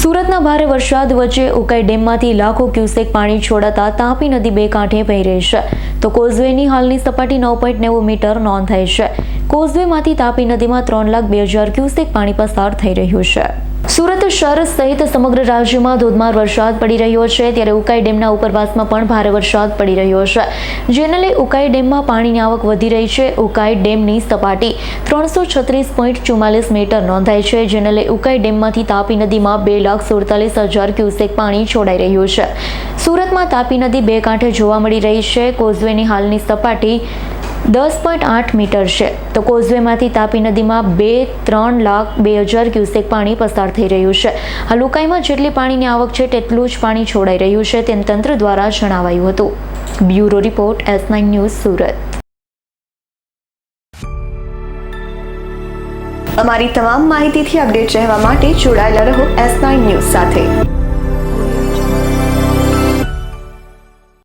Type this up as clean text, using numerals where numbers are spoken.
સુરતના ભારે વરસાદ વચ્ચે ઉકાઈ ડેમમાંથી લાખો ક્યુસેક પાણી છોડાતા તાપી નદી બે કાંઠે વહી રહી છે, તો કોઝવેની હાલની સપાટી 9.90 મીટર નોંધાઈ છે. કોઝવેમાંથી તાપી નદીમાં 3,02,000 ક્યુસેક પાણી પસાર થઈ રહ્યું છે. સુરત શહેર સહિત સમગ્ર રાજ્યમાં ધોધમાર વરસાદ પડી રહ્યો છે, ત્યારે ઉકાઈ ડેમના ઉપરવાસમાં પણ ભારે વરસાદ પડી રહ્યો છે, જેને લઈ ઉકાઈ ડેમમાં પાણીની આવક વધી રહી છે. ઉકાઈ ડેમની સપાટી 336.44 મીટર નોંધાઈ છે, જેને લઈ ઉકાઈ ડેમમાંથી તાપી નદીમાં 2,47,000 ક્યુસેક પાણી છોડાઈ રહ્યું છે. સુરતમાં તાપી નદી બે કાંઠે જોવા મળી રહી છે. કોઝવેની હાલની સપાટી 10.8 મીટર છે, તો કોઝવેમાંથી તાપી નદીમાં 3,02,000 ક્યુસેક પાણી પસાર થઈ રહ્યું છે. હાલ ઉકાઈમાં જેટલી પાણીની આવક છે તેટલું જ પાણી છોડાઈ રહ્યું છે, તેમ તંત્ર દ્વારા જણાવાયું હતું. Bureau report S9 news Surat. અમારી તમામ માહિતીથી અપડેટ રહેવા માટે જોડાયેલા રહો S9 ન્યૂઝ સાથે.